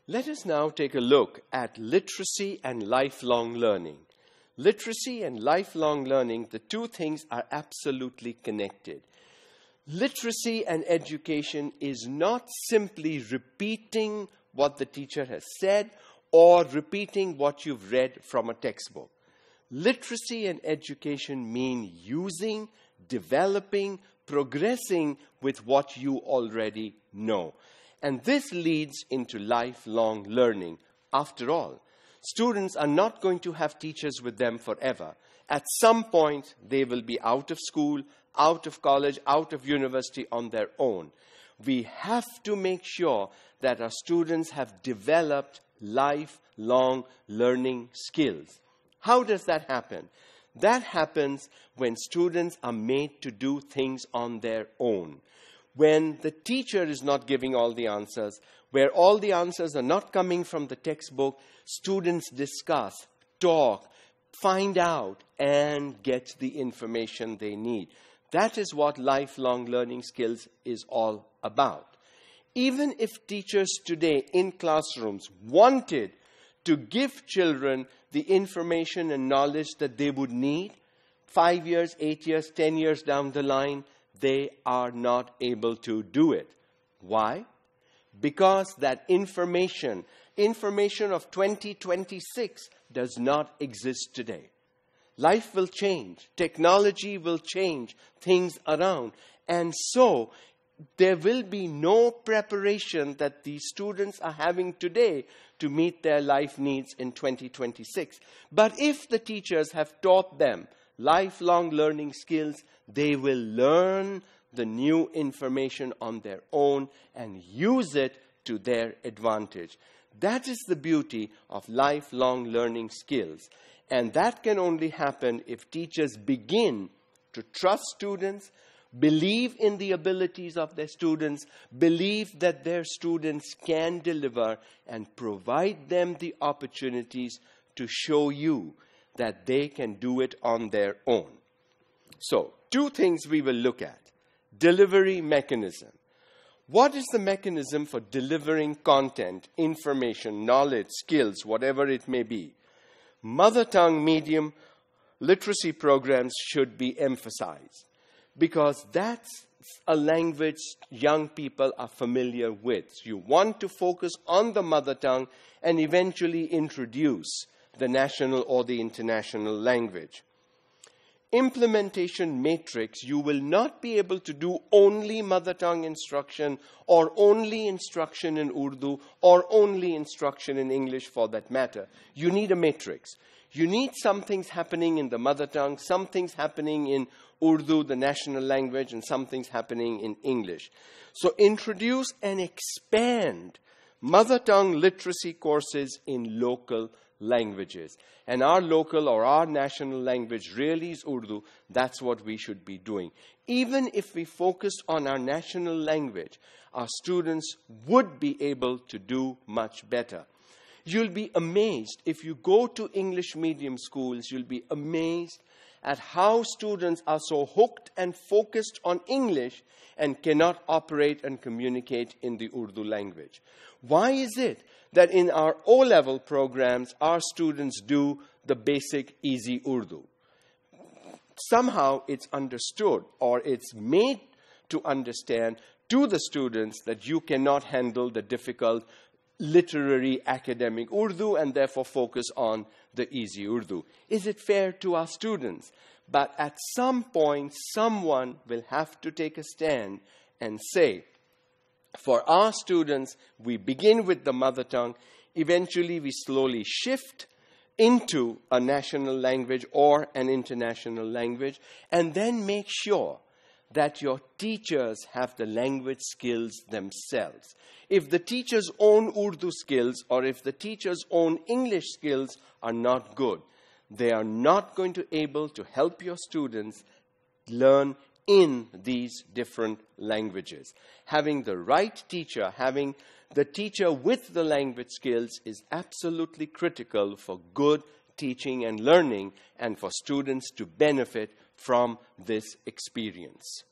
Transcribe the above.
Let us now take a look at literacy and lifelong learning. Literacy and lifelong learning, the two things are absolutely connected. Literacy and education is not simply repeating what the teacher has said or repeating what you've read from a textbook. Literacy and education mean using, developing, progressing with what you already know. And this leads into lifelong learning. After all, students are not going to have teachers with them forever. At some point, they will be out of school, out of college, out of university on their own. We have to make sure that our students have developed lifelong learning skills. How does that happen? That happens when students are made to do things on their own. When the teacher is not giving all the answers, where all the answers are not coming from the textbook, students discuss, talk, find out, and get the information they need. That is what lifelong learning skills is all about. Even if teachers today in classrooms wanted to give children the information and knowledge that they would need 5 years, 8 years, 10 years down the line, they are not able to do it. Why? Because that information of 2026 does not exist today. Life will change. Technology will change things around. And so there will be no preparation that these students are having today to meet their life needs in 2026. But if the teachers have taught them lifelong learning skills, they will learn the new information on their own and use it to their advantage. That is the beauty of lifelong learning skills. And that can only happen if teachers begin to trust students, believe in the abilities of their students, believe that their students can deliver, and provide them the opportunities to show you that they can do it on their own. So, two things we will look at. Delivery mechanism. What is the mechanism for delivering content, information, knowledge, skills, whatever it may be? Mother tongue medium literacy programs should be emphasized because that's a language young people are familiar with. You want to focus on the mother tongue and eventually introduce the national or the international language. Implementation matrix, you will not be able to do only mother tongue instruction or only instruction in Urdu or only instruction in English for that matter. You need a matrix. You need some things happening in the mother tongue, some things happening in Urdu, the national language, and some things happening in English. So introduce and expand mother tongue literacy courses in local languages. And our local or our national language really is Urdu. That's what we should be doing. Even if we focus on our national language, our students would be able to do much better. You'll be amazed. If you go to English medium schools, you'll be amazed at how students are so hooked and focused on English and cannot operate and communicate in the Urdu language. Why is it that in our O-level programs, our students do the basic easy Urdu? Somehow it's understood or it's made to understand to the students that you cannot handle the difficult literary academic Urdu and therefore focus on the easy Urdu. Is it fair to our students? But at some point, someone will have to take a stand and say, for our students, we begin with the mother tongue. Eventually, we slowly shift into a national language or an international language, and then make sure that your teachers have the language skills themselves. If the teacher's own Urdu skills or if the teacher's own English skills are not good, they are not going to be able to help your students learn in these different languages. Having the right teacher, having the teacher with the language skills is absolutely critical for good teaching and learning and for students to benefit from this experience.